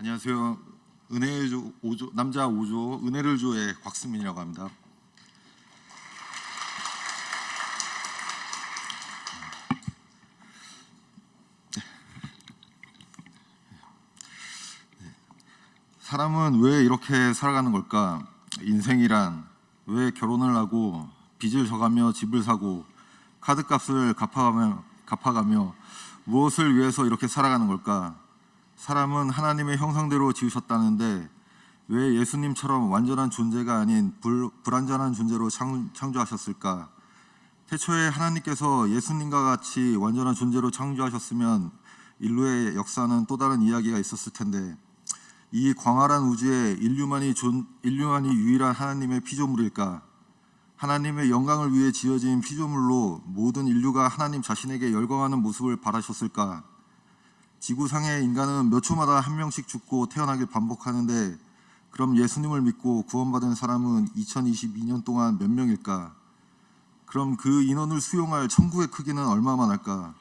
안녕하세요. 은혜의 조 5조 남자 5조 은혜를 조의 곽승민이라고 합니다. 사람은 왜 이렇게 살아가는 걸까? 인생이란 왜 결혼을 하고 빚을 져가며 집을 사고 카드값을 갚아가며 무엇을 위해서 이렇게 살아가는 걸까? 사람은 하나님의 형상대로 지으셨다는데 왜 예수님처럼 완전한 존재가 아닌 불완전한 존재로 창조하셨을까? 태초에 하나님께서 예수님과 같이 완전한 존재로 창조하셨으면 인류의 역사는 또 다른 이야기가 있었을 텐데 이 광활한 우주에 인류만이 유일한 하나님의 피조물일까? 하나님의 영광을 위해 지어진 피조물로 모든 인류가 하나님 자신에게 열광하는 모습을 바라셨을까? 지구상의 인간은 몇 초마다 한 명씩 죽고 태어나길 반복하는데 그럼 예수님을 믿고 구원받은 사람은 2022년 동안 몇 명일까? 그럼 그 인원을 수용할 천국의 크기는 얼마만 할까?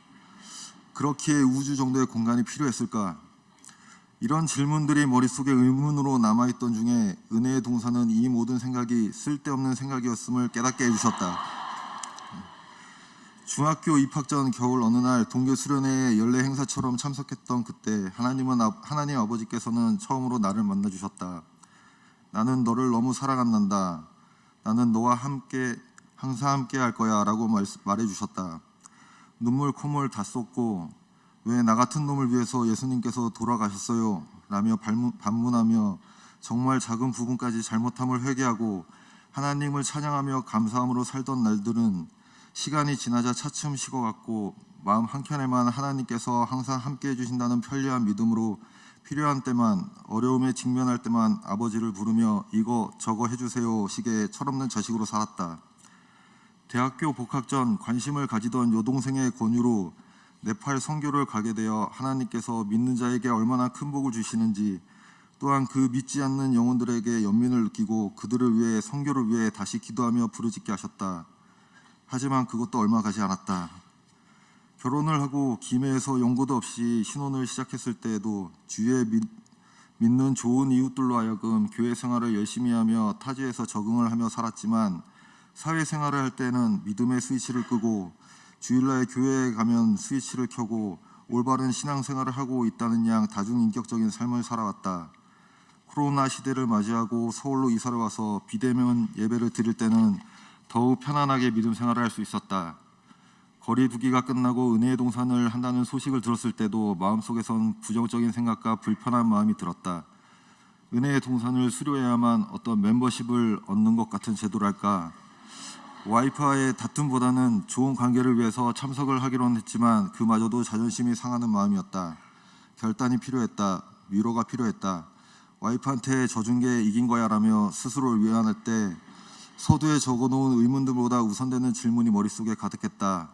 그렇기에 우주 정도의 공간이 필요했을까? 이런 질문들이 머릿속에 의문으로 남아있던 중에 은혜의 동사는 이 모든 생각이 쓸데없는 생각이었음을 깨닫게 해주셨다. 중학교 입학 전 겨울 어느 날 동계 수련회의 연례 행사처럼 참석했던 그때 하나님 아버지께서는 처음으로 나를 만나주셨다. 나는 너를 너무 사랑한단다. 나는 너와 항상 함께 할 거야 라고 말해주셨다. 눈물 콧물 다 쏟고 왜 나 같은 놈을 위해서 예수님께서 돌아가셨어요? 라며 반문하며 정말 작은 부분까지 잘못함을 회개하고 하나님을 찬양하며 감사함으로 살던 날들은 시간이 지나자 차츰 식어갔고 마음 한켠에만 하나님께서 항상 함께 해주신다는 편리한 믿음으로 필요한 때만 어려움에 직면할 때만 아버지를 부르며 이거 저거 해주세요 식의 철없는 자식으로 살았다. 대학교 복학 전 관심을 가지던 여동생의 권유로 네팔 선교를 가게 되어 하나님께서 믿는 자에게 얼마나 큰 복을 주시는지 또한 그 믿지 않는 영혼들에게 연민을 느끼고 그들을 위해 선교를 위해 다시 기도하며 부르짖게 하셨다. 하지만 그것도 얼마 가지 않았다. 결혼을 하고 김해에서 연고도 없이 신혼을 시작했을 때에도 주위에 믿는 좋은 이웃들로 하여금 교회 생활을 열심히 하며 타지에서 적응을 하며 살았지만 사회생활을 할 때는 믿음의 스위치를 끄고 주일날 교회에 가면 스위치를 켜고 올바른 신앙생활을 하고 있다는 양 다중인격적인 삶을 살아왔다. 코로나 시대를 맞이하고 서울로 이사를 와서 비대면 예배를 드릴 때는 더욱 편안하게 믿음 생활을 할 수 있었다. 거리 두기가 끝나고 은혜의 동산을 한다는 소식을 들었을 때도 마음속에선 부정적인 생각과 불편한 마음이 들었다. 은혜의 동산을 수료해야만 어떤 멤버십을 얻는 것 같은 제도랄까. 와이프와의 다툼보다는 좋은 관계를 위해서 참석을 하기로는 했지만 그마저도 자존심이 상하는 마음이었다. 결단이 필요했다. 위로가 필요했다. 와이프한테 져준 게 이긴 거야 라며 스스로를 위안할 때 서두에 적어놓은 의문들보다 우선되는 질문이 머릿속에 가득했다.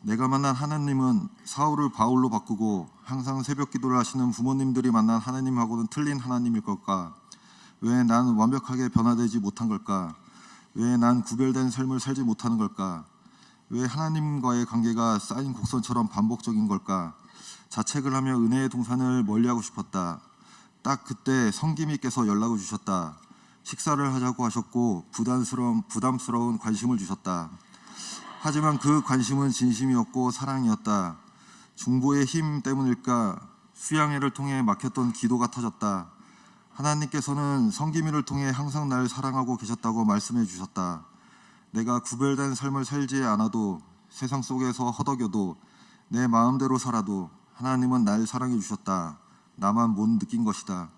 내가 만난 하나님은 사울을 바울로 바꾸고 항상 새벽 기도를 하시는 부모님들이 만난 하나님하고는 틀린 하나님일 걸까? 왜 난 완벽하게 변화되지 못한 걸까? 왜 난 구별된 삶을 살지 못하는 걸까? 왜 하나님과의 관계가 쌓인 곡선처럼 반복적인 걸까? 자책을 하며 은혜의 동산을 멀리하고 싶었다. 딱 그때 성김이께서 연락을 주셨다. 식사를 하자고 하셨고 부담스러운 관심을 주셨다. 하지만 그 관심은 진심이었고 사랑이었다. 중보의 힘 때문일까? 수양회를 통해 막혔던 기도가 터졌다. 하나님께서는 성기미를 통해 항상 날 사랑하고 계셨다고 말씀해 주셨다. 내가 구별된 삶을 살지 않아도 세상 속에서 허덕여도 내 마음대로 살아도 하나님은 날 사랑해 주셨다. 나만 못 느낀 것이다.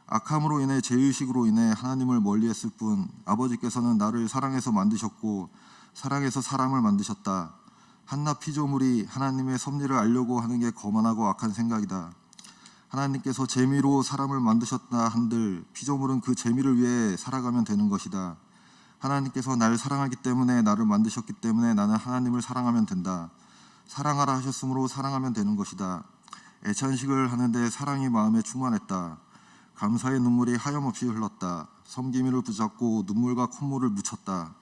악함으로 인해 죄의식으로 인해 하나님을 멀리했을 뿐 아버지께서는 나를 사랑해서 만드셨고 사랑해서 사람을 만드셨다. 한낱 피조물이 하나님의 섭리를 알려고 하는 게 거만하고 악한 생각이다. 하나님께서 재미로 사람을 만드셨다 한들 피조물은 그 재미를 위해 살아가면 되는 것이다. 하나님께서 날 사랑하기 때문에 나를 만드셨기 때문에 나는 하나님을 사랑하면 된다. 사랑하라 하셨으므로 사랑하면 되는 것이다. 애찬식을 하는데 사랑이 마음에 충만했다. 감사의 눈물이 하염없이 흘렀다. 섬기미를 붙잡고 눈물과 콧물을 묻혔다.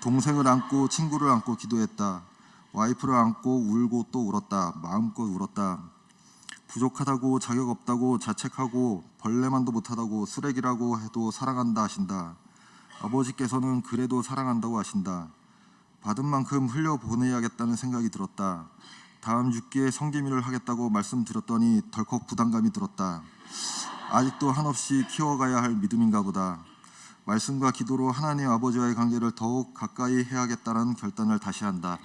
동생을 안고 친구를 안고 기도했다. 와이프를 안고 울고 또 울었다. 마음껏 울었다. 부족하다고 자격 없다고 자책하고 벌레만도 못하다고 쓰레기라고 해도 사랑한다 하신다. 아버지께서는 그래도 사랑한다고 하신다. 받은 만큼 흘려보내야겠다는 생각이 들었다. 다음 6기에 성기미를 하겠다고 말씀드렸더니 덜컥 부담감이 들었다. 아직도 한없이 키워가야 할 믿음인가 보다. 말씀과 기도로 하나님 아버지와의 관계를 더욱 가까이 해야겠다는 결단을 다시 한다.